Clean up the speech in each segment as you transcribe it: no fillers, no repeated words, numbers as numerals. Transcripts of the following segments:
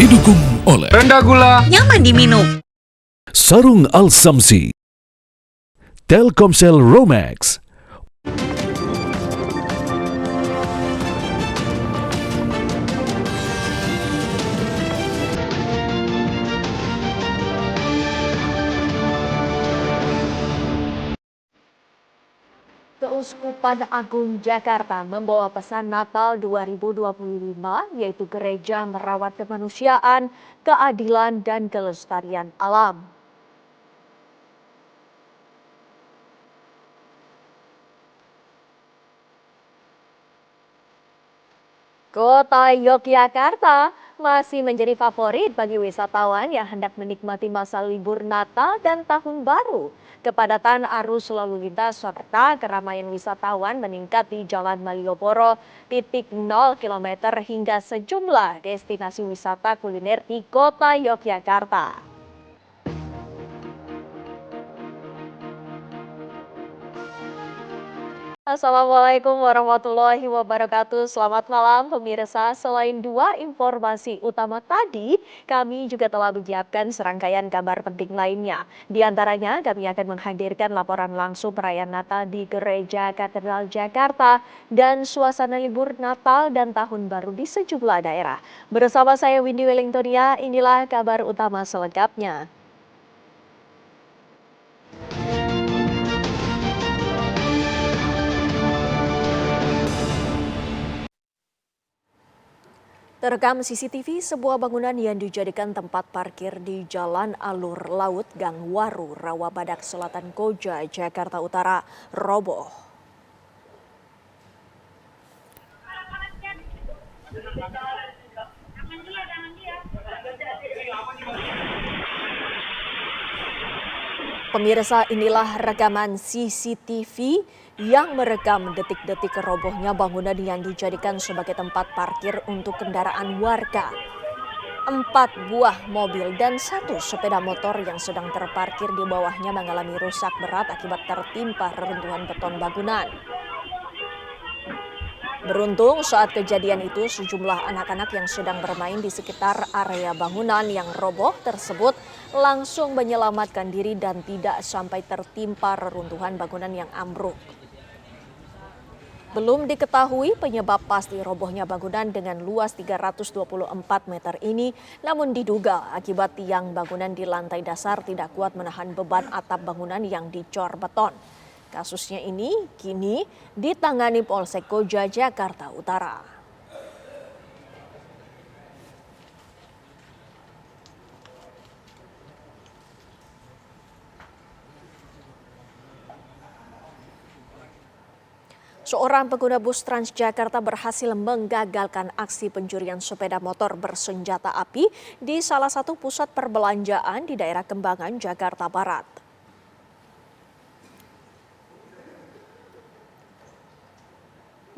Didukung oleh rendah gula, nyaman diminum. Sarung Al-Samsi, Telkomsel Romax, Keuskupan Agung Jakarta membawa pesan Natal 2025 yaitu gereja merawat kemanusiaan, keadilan, dan kelestarian alam. Kota Yogyakarta masih menjadi favorit bagi wisatawan yang hendak menikmati masa libur Natal dan Tahun Baru. Kepadatan arus lalu lintas serta keramaian wisatawan meningkat di Jalan Malioboro, titik 0 km hingga sejumlah destinasi wisata kuliner di Kota Yogyakarta. Assalamualaikum warahmatullahi wabarakatuh. Selamat malam pemirsa. Selain dua informasi utama tadi, kami juga telah menyiapkan serangkaian kabar penting lainnya. Di antaranya kami akan menghadirkan laporan langsung perayaan Natal di Gereja Katedral Jakarta dan suasana libur Natal dan Tahun Baru di sejumlah daerah. Bersama saya Windy Wellingtonia, inilah kabar utama selengkapnya. Terekam CCTV sebuah bangunan yang dijadikan tempat parkir di Jalan Alur Laut Gang Waru, Rawabadak Selatan Koja, Jakarta Utara, roboh. Pemirsa, inilah rekaman CCTV yang merekam detik-detik robohnya bangunan yang dijadikan sebagai tempat parkir untuk kendaraan warga. 4 buah mobil dan 1 sepeda motor yang sedang terparkir di bawahnya mengalami rusak berat akibat tertimpa reruntuhan beton bangunan. Beruntung saat kejadian itu sejumlah anak-anak yang sedang bermain di sekitar area bangunan yang roboh tersebut langsung menyelamatkan diri dan tidak sampai tertimpa reruntuhan bangunan yang ambruk. Belum diketahui penyebab pasti robohnya bangunan dengan luas 324 meter ini, namun diduga akibat tiang bangunan di lantai dasar tidak kuat menahan beban atap bangunan yang dicor beton. Kasusnya ini kini ditangani Polsek Koja, Jakarta Utara. Seorang pengguna bus Transjakarta berhasil menggagalkan aksi pencurian sepeda motor bersenjata api di salah satu pusat perbelanjaan di daerah Kembangan, Jakarta Barat.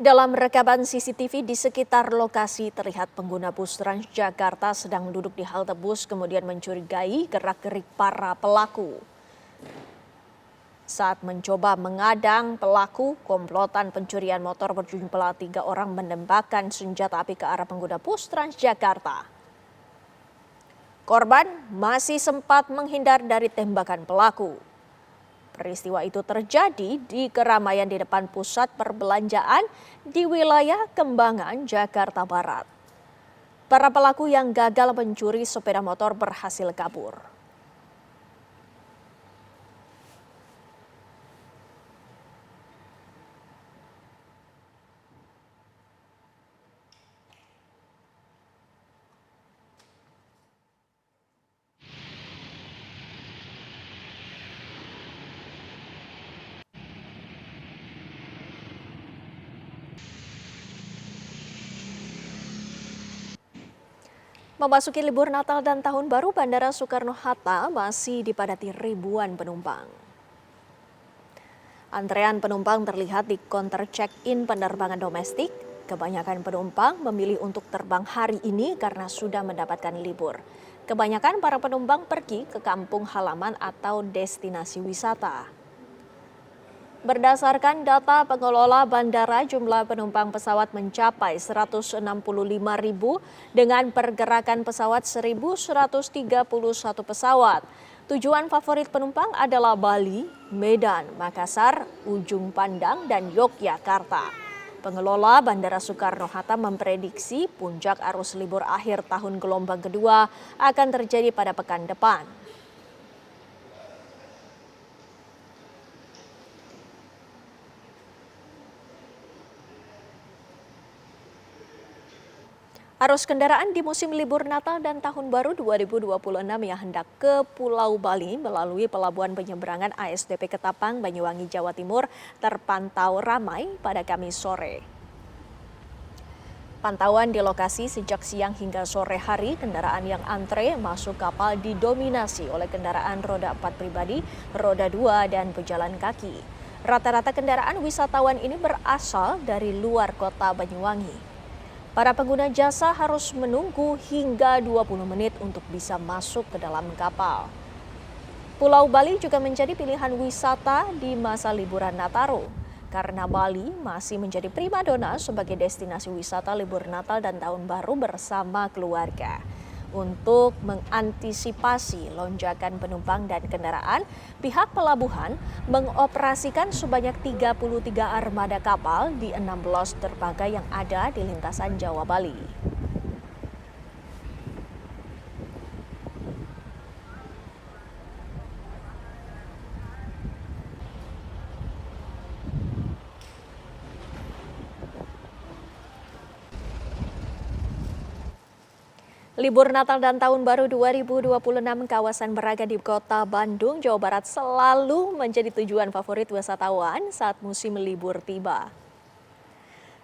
Dalam rekaman CCTV di sekitar lokasi terlihat pengguna bus Transjakarta sedang duduk di halte bus kemudian mencurigai gerak-gerik para pelaku. Saat mencoba mengadang pelaku komplotan pencurian motor berjumlah 3 orang menembakkan senjata api ke arah pengguna bus Transjakarta. Korban masih sempat menghindar dari tembakan pelaku. Peristiwa itu terjadi di keramaian di depan pusat perbelanjaan di wilayah Kembangan, Jakarta Barat. Para pelaku yang gagal mencuri sepeda motor berhasil kabur. Memasuki libur Natal dan Tahun Baru, Bandara Soekarno-Hatta masih dipadati ribuan penumpang. Antrean penumpang terlihat di counter check-in penerbangan domestik. Kebanyakan penumpang memilih untuk terbang hari ini karena sudah mendapatkan libur. Kebanyakan para penumpang pergi ke kampung halaman atau destinasi wisata. Berdasarkan data pengelola bandara, jumlah penumpang pesawat mencapai 165.000 dengan pergerakan pesawat 1.131 pesawat. Tujuan favorit penumpang adalah Bali, Medan, Makassar, Ujung Pandang, dan Yogyakarta. Pengelola Bandara Soekarno-Hatta memprediksi puncak arus libur akhir tahun gelombang kedua akan terjadi pada pekan depan. Arus kendaraan di musim libur Natal dan Tahun Baru 2026 yang hendak ke Pulau Bali melalui pelabuhan penyeberangan ASDP Ketapang, Banyuwangi, Jawa Timur terpantau ramai pada Kamis sore. Pantauan di lokasi sejak siang hingga sore hari, kendaraan yang antre masuk kapal didominasi oleh kendaraan roda 4 pribadi, roda 2, dan pejalan kaki. Rata-rata kendaraan wisatawan ini berasal dari luar kota Banyuwangi. Para pengguna jasa harus menunggu hingga 20 menit untuk bisa masuk ke dalam kapal. Pulau Bali juga menjadi pilihan wisata di masa liburan Nataru, karena Bali masih menjadi primadona sebagai destinasi wisata libur Natal dan Tahun Baru bersama keluarga. Untuk mengantisipasi lonjakan penumpang dan kendaraan, pihak pelabuhan mengoperasikan sebanyak 33 armada kapal di 16 dermaga yang ada di lintasan Jawa Bali. Libur Natal dan Tahun Baru 2026 kawasan Braga di Kota Bandung, Jawa Barat selalu menjadi tujuan favorit wisatawan saat musim libur tiba.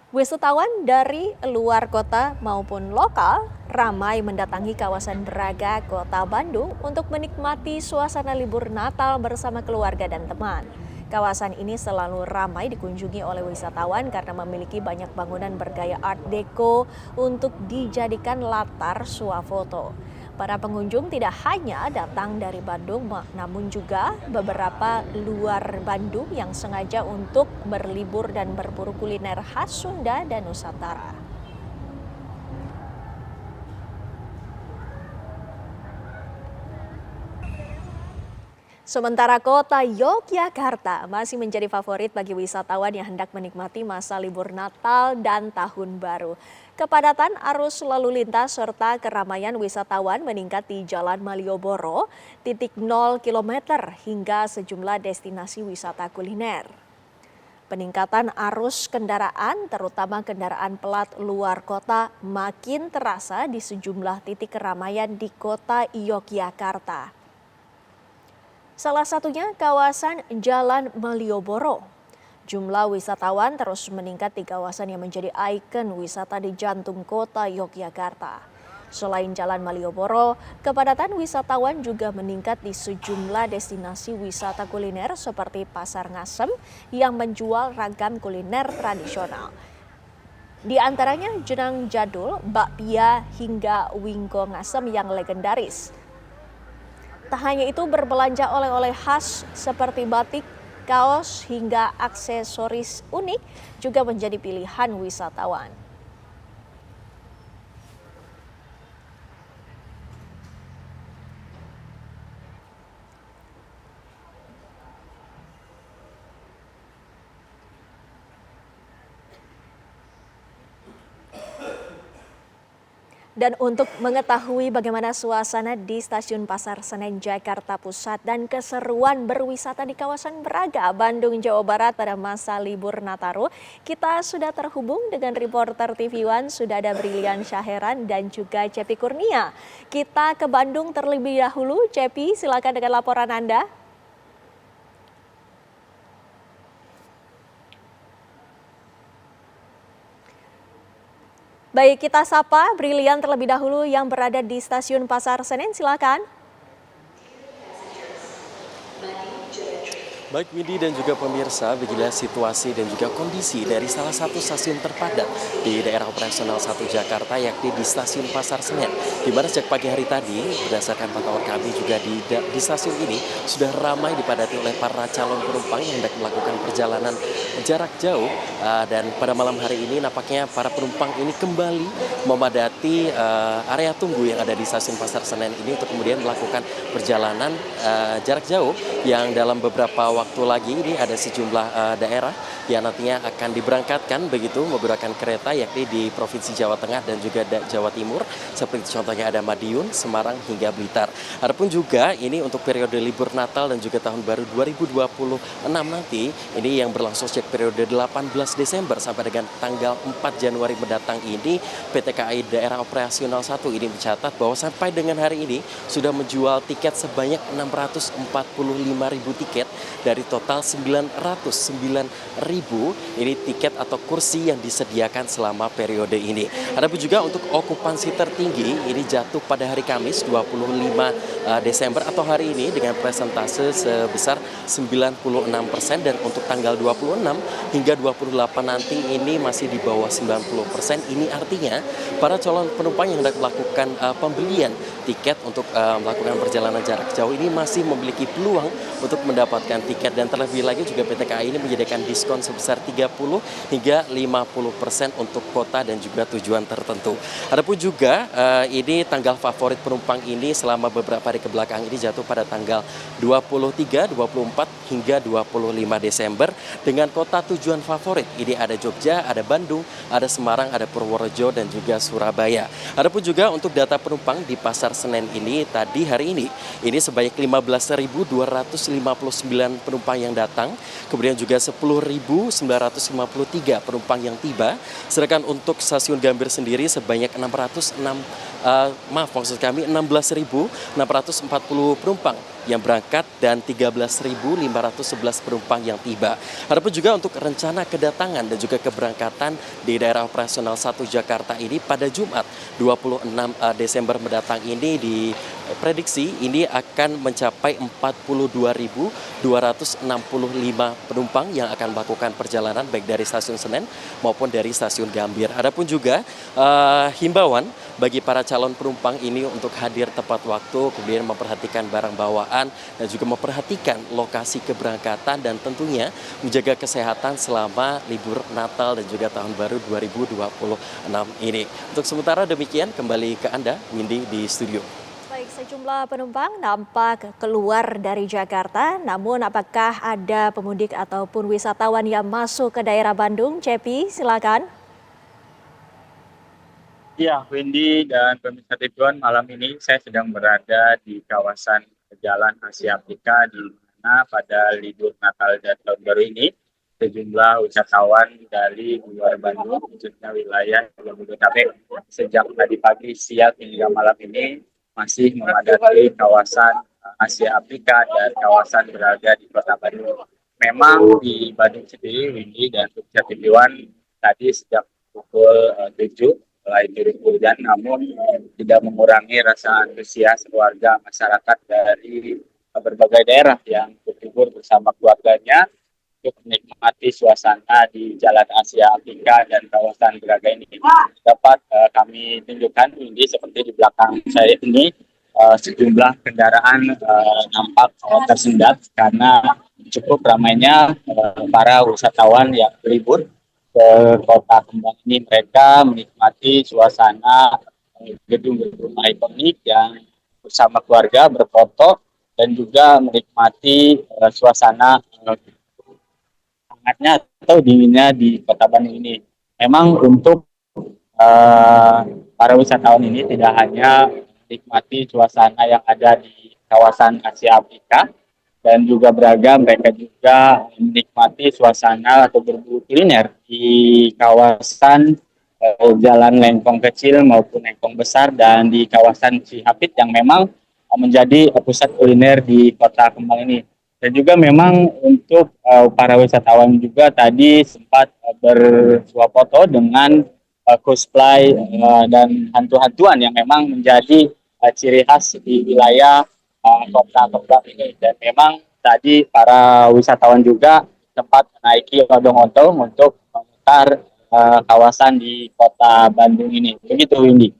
Wisatawan dari luar kota maupun lokal ramai mendatangi kawasan Braga, Kota Bandung untuk menikmati suasana libur Natal bersama keluarga dan teman. Kawasan ini selalu ramai dikunjungi oleh wisatawan karena memiliki banyak bangunan bergaya Art Deco untuk dijadikan latar swafoto. Para pengunjung tidak hanya datang dari Bandung, namun juga beberapa luar Bandung yang sengaja untuk berlibur dan berburu kuliner khas Sunda dan Nusantara. Sementara kota Yogyakarta masih menjadi favorit bagi wisatawan yang hendak menikmati masa libur Natal dan Tahun Baru. Kepadatan arus lalu lintas serta keramaian wisatawan meningkat di Jalan Malioboro, titik 0 km hingga sejumlah destinasi wisata kuliner. Peningkatan arus kendaraan, terutama kendaraan pelat luar kota, makin terasa di sejumlah titik keramaian di kota Yogyakarta. Salah satunya kawasan Jalan Malioboro. Jumlah wisatawan terus meningkat di kawasan yang menjadi ikon wisata di jantung kota Yogyakarta. Selain Jalan Malioboro, kepadatan wisatawan juga meningkat di sejumlah destinasi wisata kuliner seperti Pasar Ngasem yang menjual ragam kuliner tradisional. Di antaranya jenang jadul, bakpia, hingga wingko Ngasem yang legendaris. Tak hanya itu, berbelanja oleh-oleh khas seperti batik, kaos, hingga aksesoris unik juga menjadi pilihan wisatawan. Dan untuk mengetahui bagaimana suasana di Stasiun Pasar Senen Jakarta Pusat dan keseruan berwisata di kawasan Braga, Bandung, Jawa Barat pada masa libur Nataru, kita sudah terhubung dengan reporter TV One, sudah ada Brilian Syaheran dan juga Cepi Kurnia. Kita ke Bandung terlebih dahulu. Cepi, silakan dengan laporan Anda. Baik, kita sapa Brilian terlebih dahulu yang berada di Stasiun Pasar Senen, silakan. Baik Windy dan juga pemirsa, beginilah situasi dan juga kondisi dari salah satu stasiun terpadat di daerah operasional 1 Jakarta, yakni di Stasiun Pasar Senen. Di mana sejak pagi hari tadi, berdasarkan pantauan kami juga di stasiun ini sudah ramai dipadati oleh para calon penumpang yang hendak melakukan perjalanan jarak jauh. Dan pada malam hari ini nampaknya para penumpang ini kembali memadati area tunggu yang ada di Stasiun Pasar Senen ini untuk kemudian melakukan perjalanan jarak jauh yang dalam beberapa waktu lagi ini ada sejumlah daerah yang nantinya akan diberangkatkan begitu menggunakan kereta, yakni di Provinsi Jawa Tengah dan juga Jawa Timur, seperti contohnya ada Madiun, Semarang hingga Blitar. Adapun juga ini untuk periode libur Natal dan juga Tahun Baru 2026 nanti, ini yang berlangsung sejak periode 18 Desember sampai dengan tanggal 4 Januari mendatang ini, PT KAI Daerah Operasional 1 ini mencatat bahwa sampai dengan hari ini sudah menjual tiket sebanyak 645.000 tiket dari total 909.000 ini tiket atau kursi yang disediakan selama periode ini. Adapun juga untuk okupansi tertinggi ini jatuh pada hari Kamis 25 Desember atau hari ini dengan persentase sebesar 96%, dan untuk tanggal 26 hingga 28 nanti ini masih di bawah 90%. Ini artinya para calon penumpang yang hendak melakukan pembelian tiket untuk melakukan perjalanan jarak jauh ini masih memiliki peluang untuk mendapatkan tiket, dan terlebih lagi juga PT KAI ini menyediakan diskon sebesar 30 hingga 50% untuk kota dan juga tujuan tertentu. Adapun juga ini tanggal favorit penumpang ini selama beberapa hari kebelakang ini jatuh pada tanggal 23, 24 hingga 25 Desember dengan kota tujuan favorit. Ini ada Jogja, ada Bandung, ada Semarang, ada Purworejo dan juga Surabaya. Adapun juga untuk data penumpang di Pasar Senen ini tadi hari ini sebanyak 15.259 penumpang yang datang, kemudian juga 10.953 penumpang yang tiba, sedangkan untuk stasiun Gambir sendiri sebanyak 16.640 penumpang yang berangkat dan 13.511 penumpang yang tiba. Adapun juga untuk rencana kedatangan dan juga keberangkatan di daerah operasional 1 Jakarta ini pada Jumat 26 Desember mendatang ini diprediksi ini akan mencapai 42.265 penumpang yang akan melakukan perjalanan baik dari stasiun Senen maupun dari stasiun Gambir. Adapun juga himbauan bagi para calon penumpang ini untuk hadir tepat waktu, kemudian memperhatikan barang bawaan dan juga memperhatikan lokasi keberangkatan dan tentunya menjaga kesehatan selama libur Natal dan juga Tahun Baru 2026 ini. Untuk sementara demikian, kembali ke Anda, Windy di studio. Baik, sejumlah penumpang nampak keluar dari Jakarta, namun apakah ada pemudik ataupun wisatawan yang masuk ke daerah Bandung? Cepi, silakan. Ya, Windy dan pemirsa Tituan, malam ini saya sedang berada di kawasan Jalan Asia Afrika, di mana pada libur Natal dan Tahun Baru ini sejumlah wisatawan dari luar Bandung, khususnya wilayah Jabodetabek, sejak tadi pagi, siang hingga malam ini masih memadati kawasan Asia Afrika dan kawasan berada di Kota Bandung. Memang di Bandung sendiri, Windy dan pemirsa Tituan, tadi sejak pukul 7 mulai turun hujan, namun tidak mengurangi rasa antusias warga masyarakat dari berbagai daerah yang berlibur bersama keluarganya untuk menikmati suasana di Jalan Asia Afrika dan kawasan Braga ini. Dapat kami tunjukkan ini seperti di belakang saya ini sejumlah kendaraan nampak tersendat karena cukup ramainya para wisatawan yang berlibur ke Kota Kembang ini. Mereka menikmati suasana gedung-gedung ikonik yang bersama keluarga berfoto dan juga menikmati suasana hangatnya atau dinginnya di Kota Bandung ini. Memang untuk para wisatawan ini tidak hanya menikmati suasana yang ada di kawasan Asia Afrika dan juga Braga, mereka juga menikmati suasana atau berburu kuliner di kawasan Jalan Lengkong Kecil maupun Lengkong Besar dan di kawasan Cihapit yang memang menjadi pusat kuliner di Kota Kembang ini. Dan juga memang untuk para wisatawan juga tadi sempat bersuap foto dengan cosplay dan hantu-hantuan yang memang menjadi ciri khas di wilayah Kota Kembang ini. Dan memang tadi para wisatawan juga sempat menaiki odong-odong untuk memutar kawasan di kota Bandung ini. Begitu, Windy.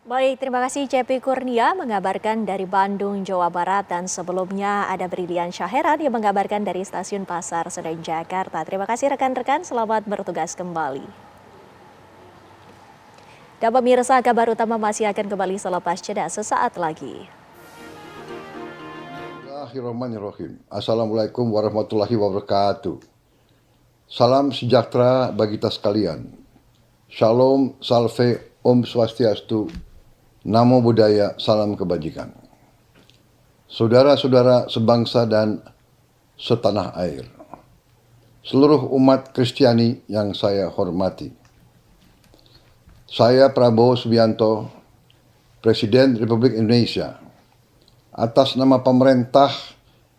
Baik, terima kasih CP Kurnia mengabarkan dari Bandung, Jawa Barat. Dan sebelumnya ada Brilian Syaheran yang mengabarkan dari Stasiun Pasar Senen, Jakarta. Terima kasih rekan-rekan, selamat bertugas kembali. Dan pemirsa, kabar utama masih akan kembali selepas jeda sesaat lagi. Bismillahirrahmanirrahim. Assalamualaikum warahmatullahi wabarakatuh. Salam sejahtera bagi kita sekalian. Shalom, salve, Om Swastiastu, Namo Buddhaya, salam kebajikan. Saudara-saudara sebangsa dan setanah air. Seluruh umat Kristiani yang saya hormati. Saya Prabowo Subianto, Presiden Republik Indonesia, atas nama pemerintah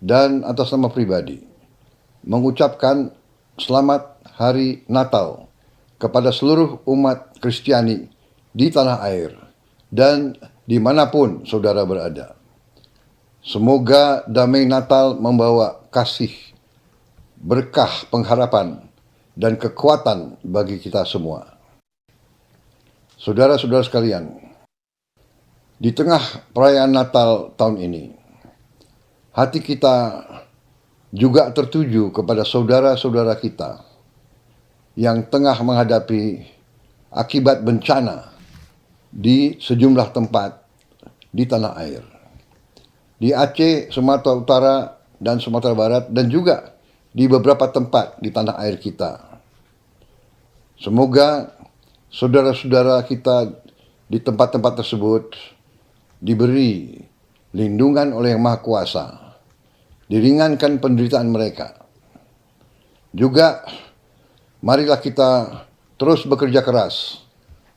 dan atas nama pribadi, mengucapkan selamat Hari Natal kepada seluruh umat Kristiani di tanah air dan dimanapun saudara berada. Semoga damai Natal membawa kasih, berkah pengharapan, dan kekuatan bagi kita semua. Saudara-saudara sekalian, di tengah perayaan Natal tahun ini, hati kita juga tertuju kepada saudara-saudara kita yang tengah menghadapi akibat bencana di sejumlah tempat di tanah air. Di Aceh, Sumatera Utara, dan Sumatera Barat, dan juga di beberapa tempat di tanah air kita. Semoga saudara-saudara kita di tempat-tempat tersebut diberi lindungan oleh Yang Maha Kuasa, diringankan penderitaan mereka. Juga marilah kita terus bekerja keras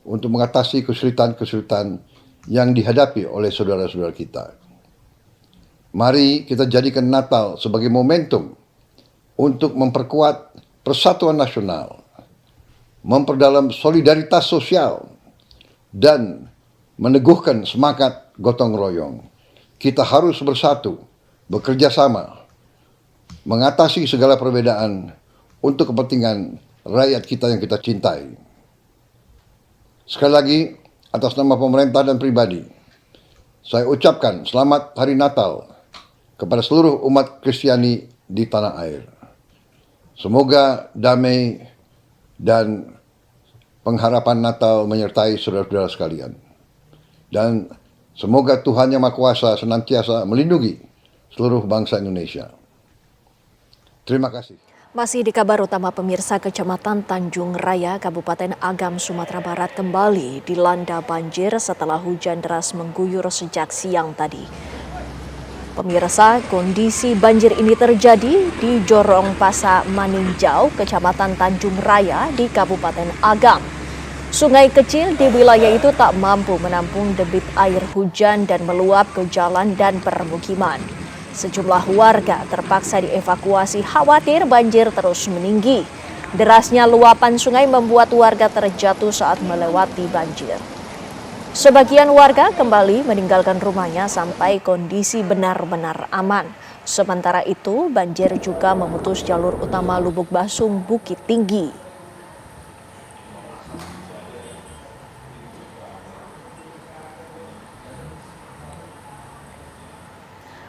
untuk mengatasi kesulitan-kesulitan yang dihadapi oleh saudara-saudara kita. Mari kita jadikan Natal sebagai momentum untuk memperkuat persatuan nasional, memperdalam solidaritas sosial, dan meneguhkan semangat gotong royong. Kita harus bersatu, bekerja sama, mengatasi segala perbedaan untuk kepentingan rakyat kita yang kita cintai. Sekali lagi, atas nama pemerintah dan pribadi, saya ucapkan selamat Hari Natal kepada seluruh umat Kristiani di tanah air. Semoga damai dan pengharapan Natal menyertai saudara-saudara sekalian. Dan semoga Tuhan Yang Maha Kuasa senantiasa melindungi seluruh bangsa Indonesia. Terima kasih. Masih di kabar utama pemirsa, Kecamatan Tanjung Raya, Kabupaten Agam, Sumatera Barat kembali dilanda banjir setelah hujan deras mengguyur sejak siang tadi. Pemirsa, kondisi banjir ini terjadi di Jorong Pasa Maninjau, Kecamatan Tanjung Raya di Kabupaten Agam. Sungai kecil di wilayah itu tak mampu menampung debit air hujan dan meluap ke jalan dan permukiman. Sejumlah warga terpaksa dievakuasi khawatir banjir terus meninggi. Derasnya luapan sungai membuat warga terjatuh saat melewati banjir. Sebagian warga kembali meninggalkan rumahnya sampai kondisi benar-benar aman. Sementara itu, banjir juga memutus jalur utama Lubuk Basung Bukit Tinggi.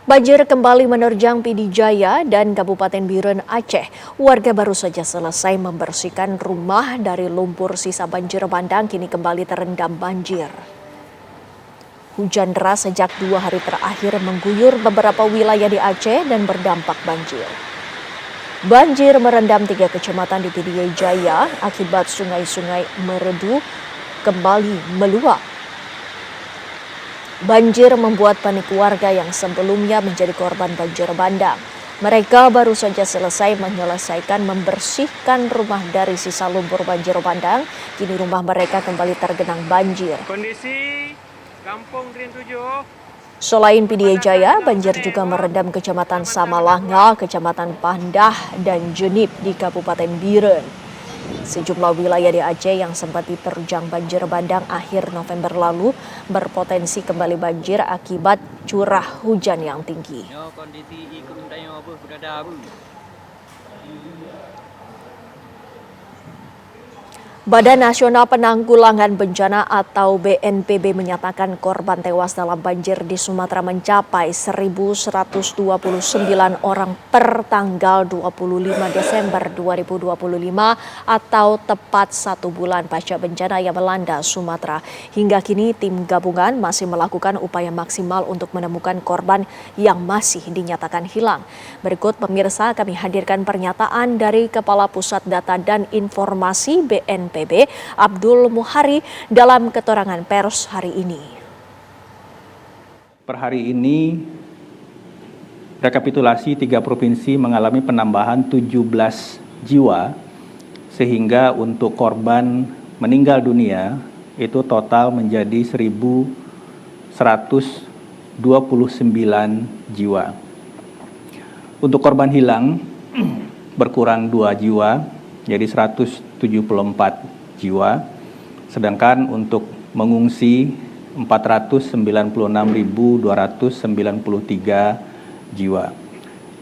Banjir kembali menerjang Pidi Jaya dan Kabupaten Biren, Aceh. Warga baru saja selesai membersihkan rumah dari lumpur sisa banjir bandang kini kembali terendam banjir. Hujan deras sejak 2 hari terakhir mengguyur beberapa wilayah di Aceh dan berdampak banjir. Banjir merendam 3 kecamatan di Pidi Jaya akibat sungai-sungai Meredu kembali meluap. Banjir membuat panik warga yang sebelumnya menjadi korban banjir bandang. Mereka baru saja selesai menyelesaikan membersihkan rumah dari sisa lumpur banjir bandang. Kini rumah mereka kembali tergenang banjir. Kondisi Kampung Green 7. Selain Pidi Jaya, banjir juga merendam Kecamatan Samalanga, Kecamatan Pandah, dan Jenip di Kabupaten Biren. Sejumlah wilayah di Aceh yang sempat diterjang banjir bandang akhir November lalu berpotensi kembali banjir akibat curah hujan yang tinggi. Badan Nasional Penanggulangan Bencana atau BNPB menyatakan korban tewas dalam banjir di Sumatera mencapai 1.129 orang per tanggal 25 Desember 2025 atau tepat 1 bulan pasca bencana yang melanda Sumatera. Hingga kini tim gabungan masih melakukan upaya maksimal untuk menemukan korban yang masih dinyatakan hilang. Berikut pemirsa kami hadirkan pernyataan dari Kepala Pusat Data dan Informasi BNPB Abdul Muhari dalam keterangan pers hari ini. Per hari ini, rekapitulasi 3 provinsi mengalami penambahan 17 jiwa, sehingga untuk korban meninggal dunia itu total menjadi 1.129 jiwa. Untuk korban hilang berkurang 2 jiwa, jadi 174 jiwa, sedangkan untuk mengungsi 496.293 jiwa.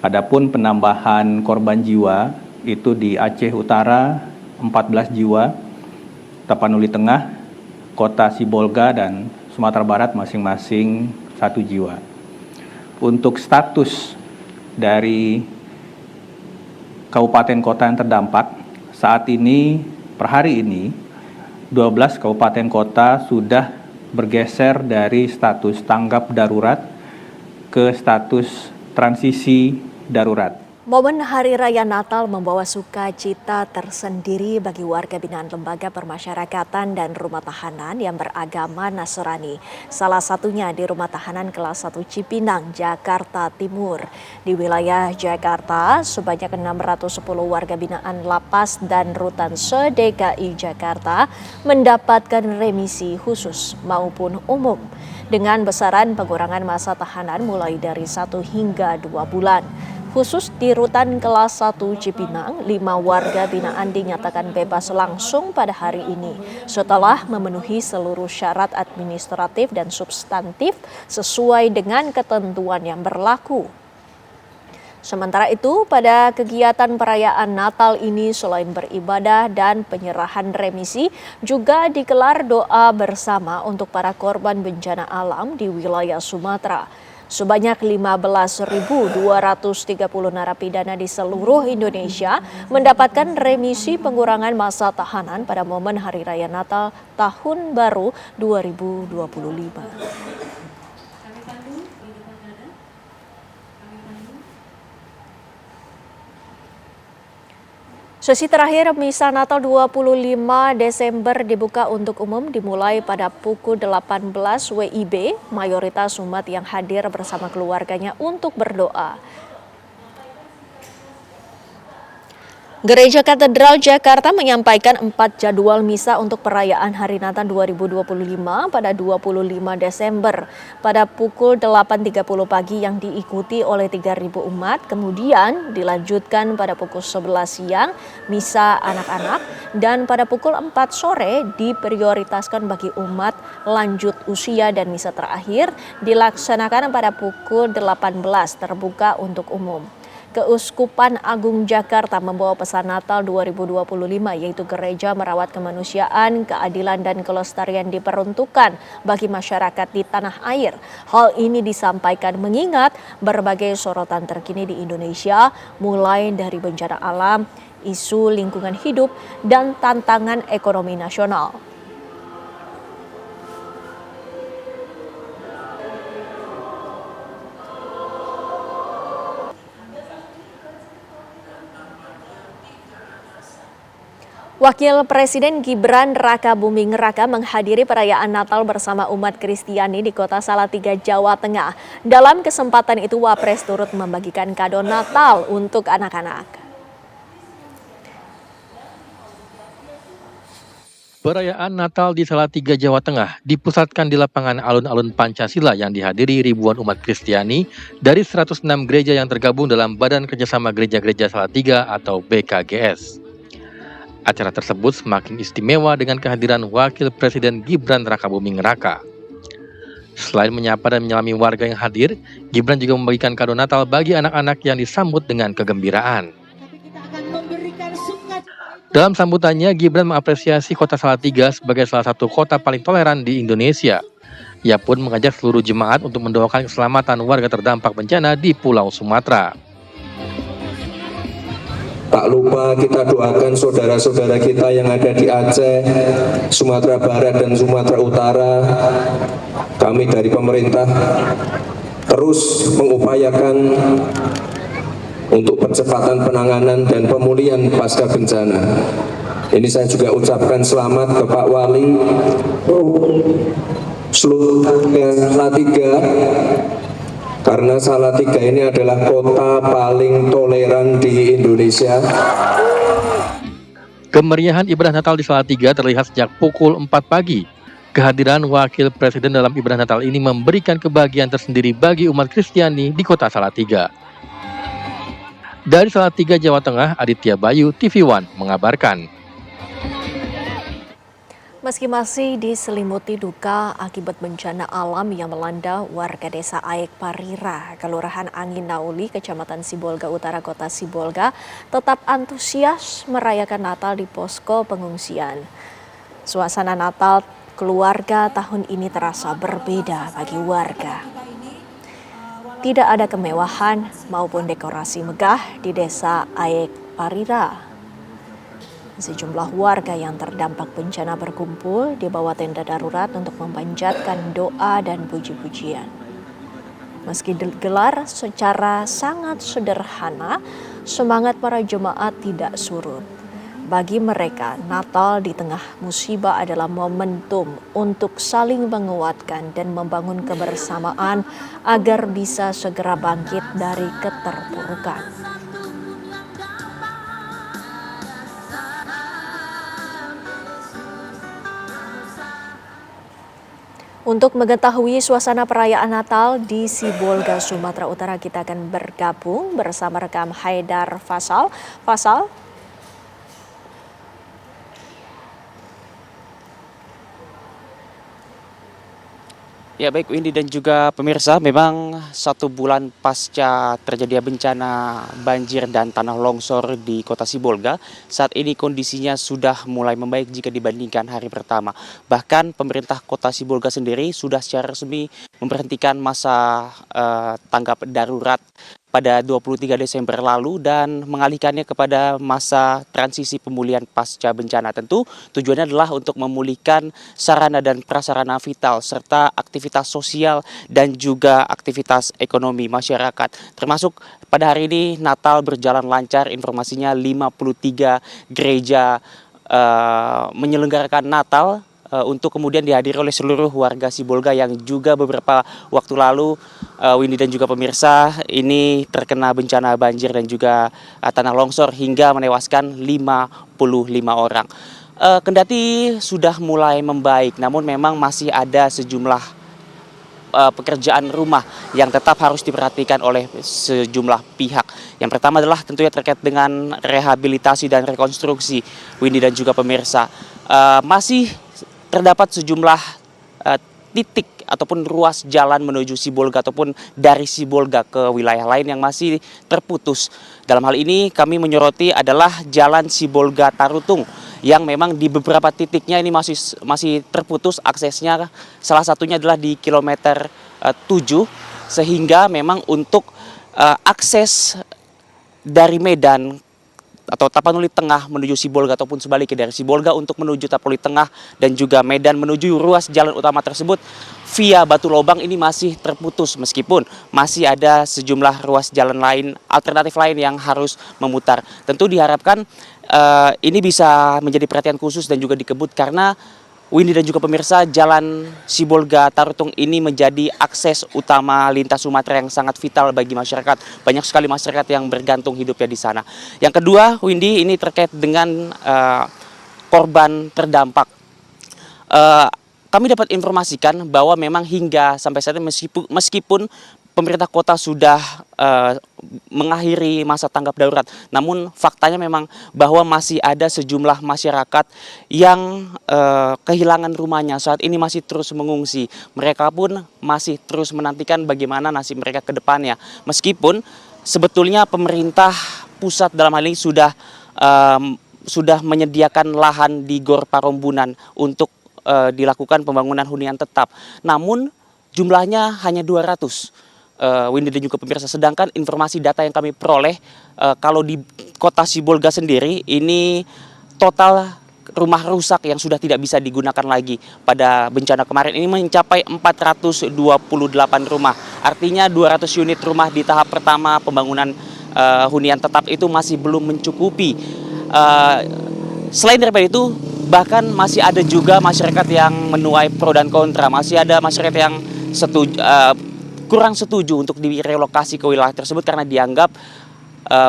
Adapun penambahan korban jiwa itu di Aceh Utara 14 jiwa, Tapanuli Tengah, Kota Sibolga, dan Sumatera Barat masing-masing 1 jiwa. Untuk status dari kabupaten kota yang terdampak, saat ini, per hari ini, 12 kabupaten kota sudah bergeser dari status tanggap darurat ke status transisi darurat. Momen Hari Raya Natal membawa sukacita tersendiri bagi warga binaan lembaga permasyarakatan dan rumah tahanan yang beragama Nasrani. Salah satunya di rumah tahanan kelas 1 Cipinang, Jakarta Timur. Di wilayah Jakarta, sebanyak 610 warga binaan lapas dan rutan se-DKI Jakarta mendapatkan remisi khusus maupun umum dengan besaran pengurangan masa tahanan mulai dari 1 hingga 2 bulan. Khusus di rutan kelas 1 Cipinang, 5 warga binaan dinyatakan bebas langsung pada hari ini setelah memenuhi seluruh syarat administratif dan substantif sesuai dengan ketentuan yang berlaku. Sementara itu, pada kegiatan perayaan Natal ini selain beribadah dan penyerahan remisi, juga digelar doa bersama untuk para korban bencana alam di wilayah Sumatera. Sebanyak 15.230 narapidana di seluruh Indonesia mendapatkan remisi pengurangan masa tahanan pada momen Hari Raya Natal Tahun Baru 2025. Sesi terakhir Misa Natal 25 Desember dibuka untuk umum dimulai pada pukul 18 WIB. Mayoritas umat yang hadir bersama keluarganya untuk berdoa. Gereja Katedral Jakarta menyampaikan 4 jadwal misa untuk perayaan Hari Natal 2025 pada 25 Desember pada pukul 8.30 pagi yang diikuti oleh 3.000 umat, kemudian dilanjutkan pada pukul 11 siang misa anak-anak, dan pada pukul 4 sore diprioritaskan bagi umat lanjut usia, dan misa terakhir dilaksanakan pada pukul 18 terbuka untuk umum. Keuskupan Agung Jakarta membawa pesan Natal 2025, yaitu gereja merawat kemanusiaan, keadilan, dan kelestarian diperuntukkan bagi masyarakat di tanah air. Hal ini disampaikan mengingat berbagai sorotan terkini di Indonesia, mulai dari bencana alam, isu lingkungan hidup, dan tantangan ekonomi nasional. Wakil Presiden Gibran Raka Buming Raka menghadiri perayaan Natal bersama umat Kristiani di Kota Salatiga, Jawa Tengah. Dalam kesempatan itu, Wapres turut membagikan kado Natal untuk anak-anak. Perayaan Natal di Salatiga, Jawa Tengah dipusatkan di lapangan alun-alun Pancasila yang dihadiri ribuan umat Kristiani dari 106 gereja yang tergabung dalam Badan Kerjasama Gereja-Gereja Salatiga atau BKGS. Acara tersebut semakin istimewa dengan kehadiran Wakil Presiden Gibran Rakabuming Raka. Selain menyapa dan menyelami warga yang hadir, Gibran juga membagikan kado Natal bagi anak-anak yang disambut dengan kegembiraan. Dalam sambutannya, Gibran mengapresiasi kota Salatiga sebagai salah satu kota paling toleran di Indonesia. Ia pun mengajak seluruh jemaat untuk mendoakan keselamatan warga terdampak bencana di Pulau Sumatera. Tak lupa kita doakan saudara-saudara kita yang ada di Aceh, Sumatera Barat dan Sumatera Utara. Kami dari pemerintah terus mengupayakan untuk percepatan penanganan dan pemulihan pasca bencana. Ini saya juga ucapkan selamat ke Pak Wali, seluruh Salatiga, karena Salatiga ini adalah kota paling toleran di Indonesia. Kemeriahan ibadah Natal di Salatiga terlihat sejak pukul 4 pagi. Kehadiran Wakil Presiden dalam ibadah Natal ini memberikan kebahagiaan tersendiri bagi umat Kristiani di kota Salatiga. Dari Salatiga, Jawa Tengah, Aditya Bayu, TV One mengabarkan. Meski masih diselimuti duka akibat bencana alam yang melanda warga desa Aek Parira, Kelurahan Angin Nauli, Kecamatan Sibolga Utara, Kota Sibolga, tetap antusias merayakan Natal di posko pengungsian. Suasana Natal keluarga tahun ini terasa berbeda bagi warga. Tidak ada kemewahan maupun dekorasi megah di desa Aek Parira. Sejumlah warga yang terdampak bencana berkumpul di bawah tenda darurat untuk memanjatkan doa dan puji-pujian. Meski digelar secara sangat sederhana, semangat para jemaat tidak surut. Bagi mereka, Natal di tengah musibah adalah momentum untuk saling menguatkan dan membangun kebersamaan agar bisa segera bangkit dari keterpurukan. Untuk mengetahui suasana perayaan Natal di Sibolga, Sumatera Utara, kita akan bergabung bersama rekan Haidar Fasal. Fasal. Ya baik Windy dan juga pemirsa, memang 1 bulan pasca terjadi bencana banjir dan tanah longsor di kota Sibolga, saat ini kondisinya sudah mulai membaik jika dibandingkan hari pertama. Bahkan pemerintah kota Sibolga sendiri sudah secara resmi memberhentikan masa tanggap darurat pada 23 Desember lalu dan mengalihkannya kepada masa transisi pemulihan pasca bencana. Tentu tujuannya adalah untuk memulihkan sarana dan prasarana vital serta aktivitas sosial dan juga aktivitas ekonomi masyarakat. Termasuk pada hari ini Natal berjalan lancar, informasinya 53 gereja menyelenggarakan Natal untuk kemudian dihadiri oleh seluruh warga Sibolga yang juga beberapa waktu lalu Windy dan juga pemirsa ini terkena bencana banjir dan juga tanah longsor hingga menewaskan 55 orang. Kendati sudah mulai membaik, namun memang masih ada sejumlah pekerjaan rumah yang tetap harus diperhatikan oleh sejumlah pihak. Yang pertama adalah tentunya terkait dengan rehabilitasi dan rekonstruksi, Windy dan juga pemirsa. Masih terdapat sejumlah titik ataupun ruas jalan menuju Sibolga ataupun dari Sibolga ke wilayah lain yang masih terputus. Dalam hal ini kami menyoroti adalah Jalan Sibolga Tarutung yang memang di beberapa titiknya ini masih terputus aksesnya. Salah satunya adalah di kilometer 7, sehingga memang untuk akses dari Medan atau Tapanuli Tengah menuju Sibolga ataupun sebaliknya dari Sibolga untuk menuju Tapanuli Tengah dan juga Medan menuju ruas jalan utama tersebut via Batu Lobang ini masih terputus, meskipun masih ada sejumlah ruas jalan lain, alternatif lain yang harus memutar. Tentu diharapkan ini bisa menjadi perhatian khusus dan juga dikebut karena Windy dan juga pemirsa, Jalan Sibolga Tarutung ini menjadi akses utama lintas Sumatera yang sangat vital bagi masyarakat. Banyak sekali masyarakat yang bergantung hidupnya di sana. Yang kedua, Windy, ini terkait dengan korban terdampak. Kami dapat informasikan bahwa memang hingga sampai saat ini meskipun pemerintah kota sudah mengakhiri masa tanggap darurat. Namun faktanya memang bahwa masih ada sejumlah masyarakat yang kehilangan rumahnya, saat ini masih terus mengungsi. Mereka pun masih terus menantikan bagaimana nasib mereka ke depannya. Meskipun sebetulnya pemerintah pusat dalam hal ini sudah menyediakan lahan di Gor Parombunan untuk dilakukan pembangunan hunian tetap. Namun jumlahnya hanya 200. Windy dan juga pemirsa, sedangkan informasi data yang kami peroleh kalau di kota Sibolga sendiri ini total rumah rusak yang sudah tidak bisa digunakan lagi pada bencana kemarin ini mencapai 428 rumah. Artinya 200 unit rumah di tahap pertama pembangunan hunian tetap itu masih belum mencukupi. Selain daripada itu, bahkan masih ada juga masyarakat yang menuai pro dan kontra. Masih ada masyarakat yang kurang setuju untuk direlokasi ke wilayah tersebut karena dianggap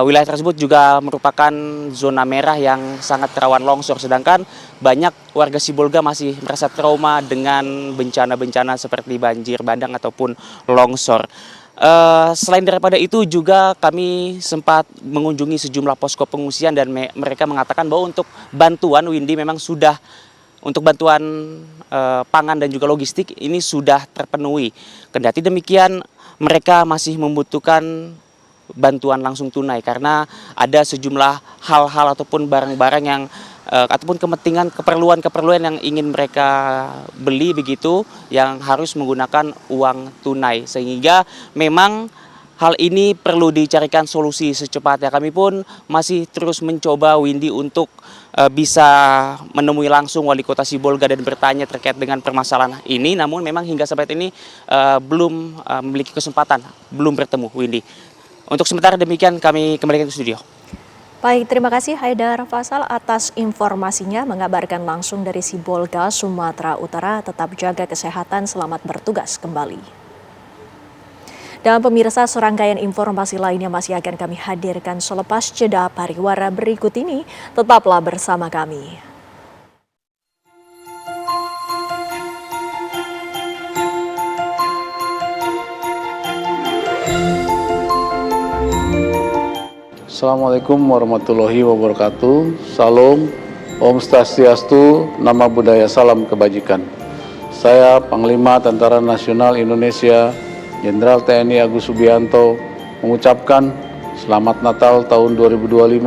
wilayah tersebut juga merupakan zona merah yang sangat rawan longsor. Sedangkan banyak warga Sibolga masih merasa trauma dengan bencana-bencana seperti banjir bandang ataupun longsor. Selain daripada itu juga kami sempat mengunjungi sejumlah posko pengungsian dan mereka mengatakan bahwa untuk bantuan Windy memang sudah untuk bantuan pangan dan juga logistik ini sudah terpenuhi. Kendati demikian mereka masih membutuhkan bantuan langsung tunai karena ada sejumlah hal-hal ataupun barang-barang yang ataupun keperluan yang ingin mereka beli begitu yang harus menggunakan uang tunai, sehingga memang hal ini perlu dicarikan solusi secepatnya. Kami pun masih terus mencoba Windy untuk bisa menemui langsung Wali Kota Sibolga dan bertanya terkait dengan permasalahan ini. Namun memang hingga sampai ini belum memiliki kesempatan, belum bertemu Windy. Untuk sementara demikian kami kembalikan ke studio. Baik, terima kasih Haidar Faisal atas informasinya mengabarkan langsung dari Sibolga, Sumatera Utara. Tetap jaga kesehatan, selamat bertugas kembali. Dan pemirsa, serangkaian informasi lainnya masih akan kami hadirkan selepas jeda pariwara berikut ini. Tetaplah bersama kami. Assalamualaikum warahmatullahi wabarakatuh. Salam, Om Swastiastu, Nama Budaya, Salam Kebajikan. Saya Panglima Tentara Nasional Indonesia Jenderal TNI Agus Subianto mengucapkan Selamat Natal tahun 2025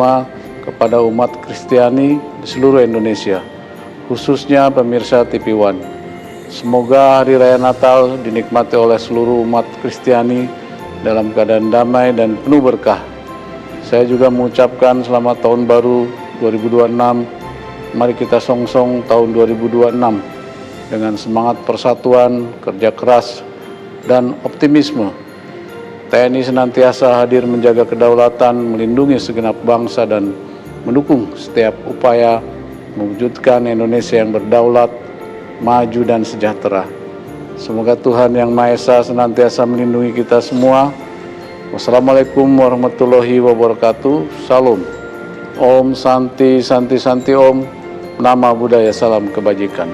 kepada umat Kristiani di seluruh Indonesia, khususnya pemirsa TV One. Semoga Hari Raya Natal dinikmati oleh seluruh umat Kristiani dalam keadaan damai dan penuh berkah. Saya juga mengucapkan Selamat Tahun Baru 2026. Mari kita songsong tahun 2026 dengan semangat persatuan, kerja keras, dan optimisme. TNI senantiasa hadir menjaga kedaulatan, melindungi segenap bangsa, dan mendukung setiap upaya mewujudkan Indonesia yang berdaulat, maju, dan sejahtera. Semoga Tuhan Yang Maha Esa senantiasa melindungi kita semua. Wassalamualaikum warahmatullahi wabarakatuh. Salam. Om Santi Santi Santi Om. Nama Budaya, Salam Kebajikan.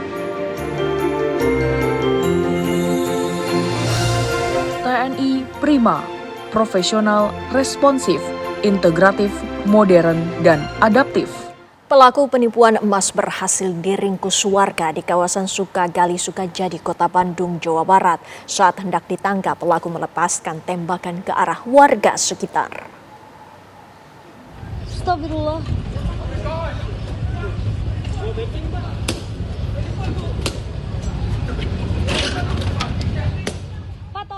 TNI Prima, profesional, responsif, integratif, modern, dan adaptif. Pelaku penipuan emas berhasil diringkus warga di kawasan Sukagali, Sukajadi, Kota Bandung, Jawa Barat. Saat hendak ditangkap, pelaku melepaskan tembakan ke arah warga sekitar. Astagfirullah.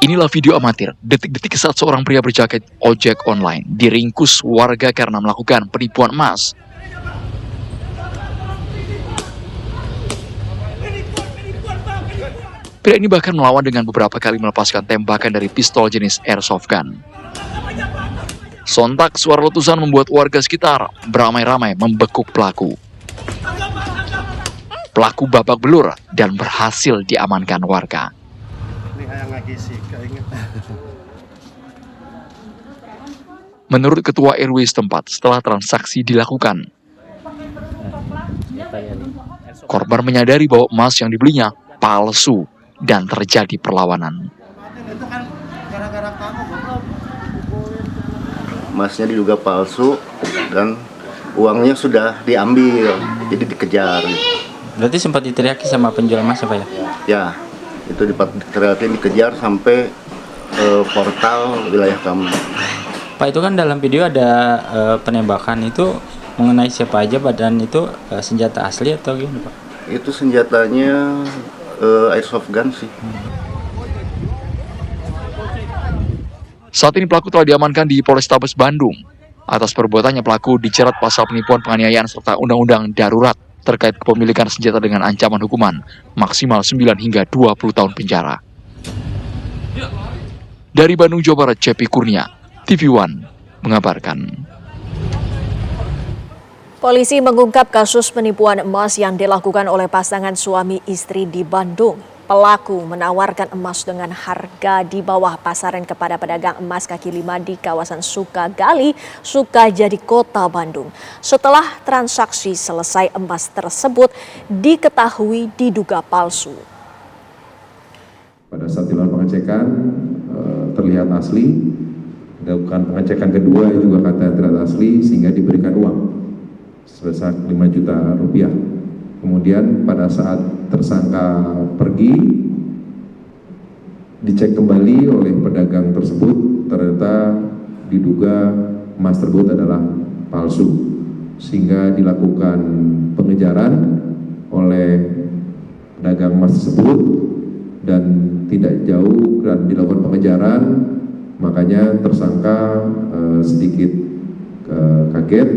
Inilah video amatir detik-detik saat seorang pria berjaket ojek online diringkus warga karena melakukan penipuan emas. Pria ini bahkan melawan dengan beberapa kali melepaskan tembakan dari pistol jenis airsoft gun. Sontak suara letusan membuat warga sekitar beramai-ramai membekuk pelaku. Pelaku babak belur dan berhasil diamankan warga. Menurut Ketua RW setempat, setelah transaksi dilakukan, korban menyadari bahwa emas yang dibelinya palsu dan terjadi perlawanan. emasnya diduga palsu dan uangnya sudah diambil, jadi dikejar. Berarti sempat diteriaki sama penjual emas apa ya? Ya, itu diteriaki dikejar sampai portal wilayah kami. Pak, itu kan dalam video ada penembakan itu mengenai siapa aja, badan itu senjata asli atau gimana Pak? Itu senjatanya airsoft gun sih. Saat ini pelaku telah diamankan di Polrestabes Bandung. Atas perbuatannya pelaku dijerat pasal penipuan penganiayaan serta undang-undang darurat terkait kepemilikan senjata dengan ancaman hukuman maksimal 9 hingga 20 tahun penjara. Dari Bandung, Jawa Barat, Cepi Kurnia, TV One mengabarkan. Polisi mengungkap kasus penipuan emas yang dilakukan oleh pasangan suami istri di Bandung. Pelaku menawarkan emas dengan harga di bawah pasaran kepada pedagang emas kaki lima di kawasan Sukagali, Sukajadi, Kota Bandung. Setelah transaksi selesai, emas tersebut diketahui diduga palsu. Pada saat dilakukan pengecekan terlihat asli, dilakukan pengecekan kedua juga kata terlihat asli sehingga diberikan uang sebesar 5 juta rupiah. Kemudian pada saat tersangka pergi, dicek kembali oleh pedagang tersebut, ternyata diduga emas tersebut adalah palsu. Sehingga dilakukan pengejaran oleh pedagang emas tersebut dan tidak jauh dan dilakukan pengejaran, makanya tersangka sedikit kaget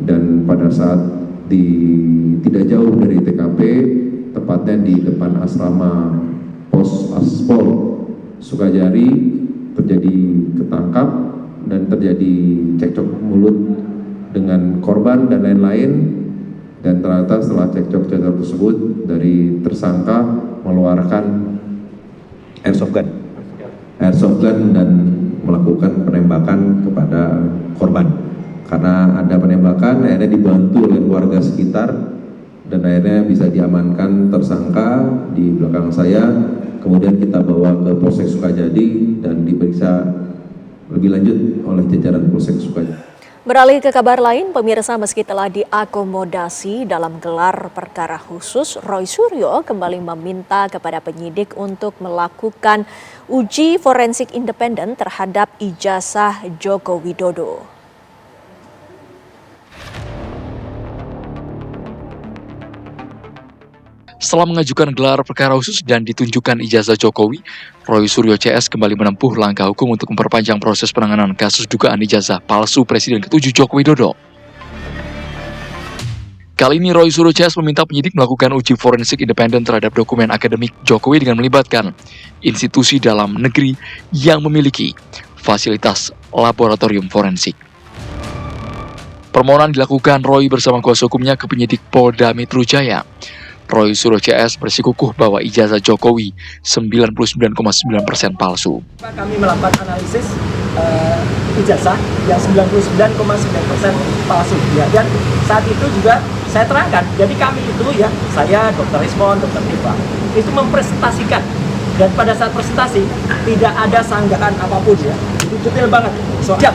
dan pada saat tidak jauh dari TKP, tepatnya di depan asrama Pos Aspol Sukajari, terjadi ketangkap dan terjadi cekcok mulut dengan korban dan lain-lain. Dan ternyata setelah cekcok tersebut dari tersangka mengeluarkan airsoft gun dan melakukan penembakan kepada korban. Karena ada penembakan, akhirnya dibantu oleh warga sekitar dan akhirnya bisa diamankan tersangka di belakang saya. Kemudian kita bawa ke Polsek Sukajadi dan diperiksa lebih lanjut oleh jajaran Polsek Sukajadi. Beralih ke kabar lain, pemirsa, meski telah diakomodasi dalam gelar perkara khusus, Roy Suryo kembali meminta kepada penyidik untuk melakukan uji forensik independen terhadap ijazah Joko Widodo. Setelah mengajukan gelar perkara khusus dan ditunjukkan ijazah Jokowi, Roy Suryo CS kembali menempuh langkah hukum untuk memperpanjang proses penanganan kasus dugaan ijazah palsu Presiden ke-7 Joko Widodo. Kali ini Roy Suryo CS meminta penyidik melakukan uji forensik independen terhadap dokumen akademik Jokowi dengan melibatkan institusi dalam negeri yang memiliki fasilitas laboratorium forensik. Permohonan dilakukan Roy bersama kuasa hukumnya ke penyidik Polda Metro Jaya. Roy Suryo CS bersikukuh bahwa ijazah Jokowi 99,9% palsu. Kami melakukan analisis ijazah yang 99,9% palsu. Ya, dan saat itu juga saya terangkan, jadi kami itu ya, saya, Dr. Rismon, Dr. Tifa, itu mempresentasikan. Dan pada saat presentasi tidak ada sanggahan apapun ya, itu detail banget. Siap.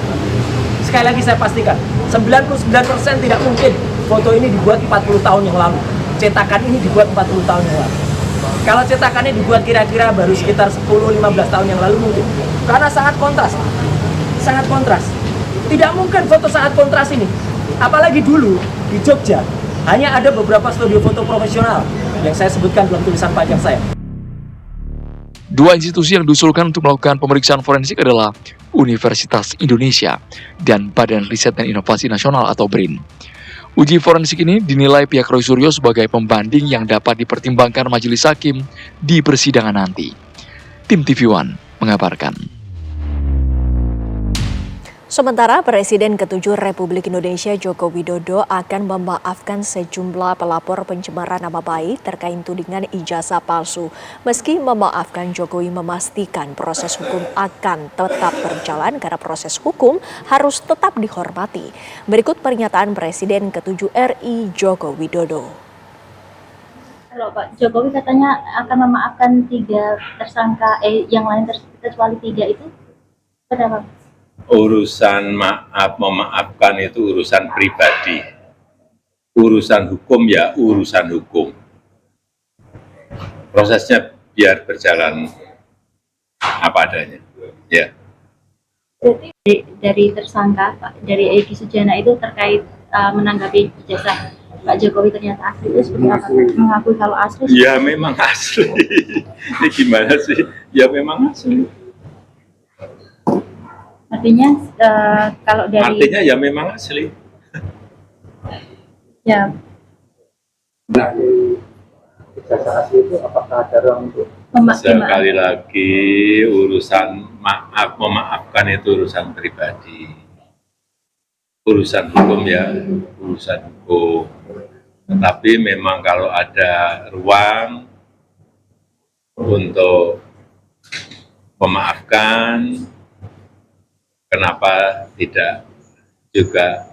Sekali lagi saya pastikan, 99% tidak mungkin foto ini dibuat 40 tahun yang lalu. Cetakan ini dibuat 40 tahun yang lalu. Kalau cetakannya dibuat kira-kira baru sekitar 10-15 tahun yang lalu mungkin. Karena sangat kontras. Sangat kontras. Tidak mungkin foto sangat kontras ini. Apalagi dulu di Jogja hanya ada beberapa studio foto profesional yang saya sebutkan dalam tulisan panjang saya. Dua institusi yang diusulkan untuk melakukan pemeriksaan forensik adalah Universitas Indonesia dan Badan Riset dan Inovasi Nasional atau BRIN. Uji forensik ini dinilai pihak Roy Suryo sebagai pembanding yang dapat dipertimbangkan majelis hakim di persidangan nanti. Tim TV One mengabarkan. Sementara Presiden ke-7 Republik Indonesia Joko Widodo akan memaafkan sejumlah pelapor pencemaran nama baik terkait tudingan ijazah palsu. Meski memaafkan, Jokowi memastikan proses hukum akan tetap berjalan karena proses hukum harus tetap dihormati. Berikut pernyataan Presiden ke-7 RI Joko Widodo. Kalau Pak Jokowi katanya akan memaafkan 3 tersangka, yang lain kecuali 3 itu, kenapa? urusan maaf memaafkan itu urusan pribadi. Urusan hukum ya urusan hukum. Prosesnya biar berjalan apa adanya. Ya. Berarti dari tersangka Pak, dari Egy Sujana itu terkait menanggapi ijazah Pak Jokowi ternyata asli, itu seperti apa? Mengakui kalau asli? Ya memang asli. Ini gimana sih? Ya memang asli. Artinya kalau dari... Artinya ya memang asli. Ya. Nah, ijazah asli itu apakah ada ruang untuk Sekali lagi urusan maaf memaafkan itu urusan pribadi. Urusan hukum ya urusan hukum. Tetapi memang kalau ada ruang untuk memaafkan, kenapa tidak juga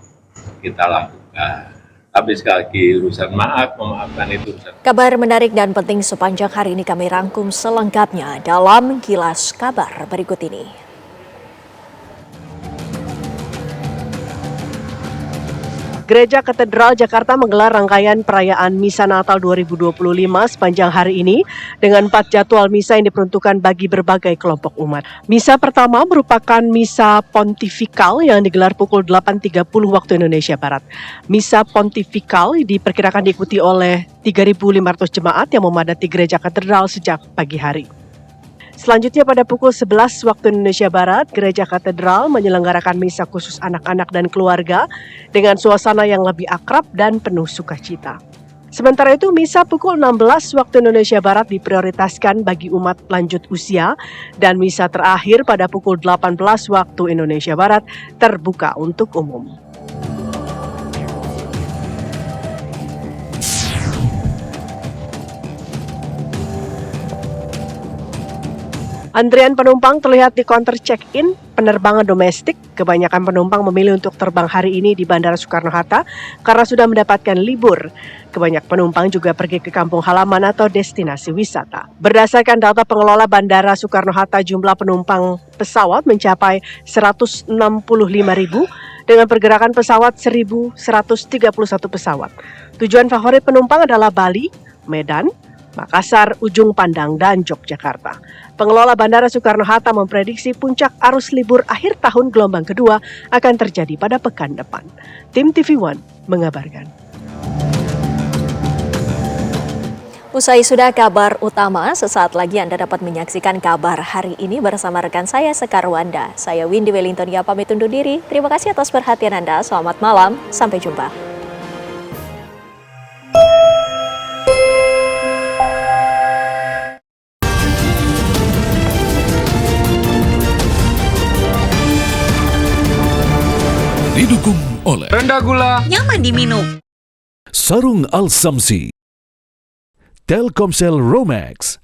kita lakukan. Tapi sekali lagi urusan maaf, memaafkan itu urusan. Kabar menarik dan penting sepanjang hari ini kami rangkum selengkapnya dalam Kilas Kabar berikut ini. Gereja Katedral Jakarta menggelar rangkaian perayaan Misa Natal 2025 sepanjang hari ini dengan 4 jadwal misa yang diperuntukkan bagi berbagai kelompok umat. Misa pertama merupakan Misa Pontifikal yang digelar pukul 8.30 waktu Indonesia Barat. Misa Pontifikal diperkirakan diikuti oleh 3.500 jemaat yang memadati Gereja Katedral sejak pagi hari. Selanjutnya pada pukul 11 waktu Indonesia Barat, Gereja Katedral menyelenggarakan misa khusus anak-anak dan keluarga dengan suasana yang lebih akrab dan penuh sukacita. Sementara itu, misa pukul 16 waktu Indonesia Barat diprioritaskan bagi umat lanjut usia dan misa terakhir pada pukul 18 waktu Indonesia Barat terbuka untuk umum. Antrian penumpang terlihat di counter check-in penerbangan domestik. Kebanyakan penumpang memilih untuk terbang hari ini di Bandara Soekarno-Hatta karena sudah mendapatkan libur. Kebanyak penumpang juga pergi ke kampung halaman atau destinasi wisata. Berdasarkan data pengelola Bandara Soekarno-Hatta, jumlah penumpang pesawat mencapai 165.000 dengan pergerakan pesawat 1.131 pesawat. Tujuan favorit penumpang adalah Bali, Medan, Makassar, Ujung Pandang, dan Yogyakarta. Pengelola Bandara Soekarno-Hatta memprediksi puncak arus libur akhir tahun gelombang kedua akan terjadi pada pekan depan. Tim TV One mengabarkan. Usai sudah kabar utama, sesaat lagi Anda dapat menyaksikan kabar hari ini bersama rekan saya Sekar Wanda. Saya Windy Wellington, pamit undur diri. Terima kasih atas perhatian Anda. Selamat malam, sampai jumpa. Didukung oleh rendah gula, nyaman diminum, Sarung Al Samsi, Telkomsel Romax,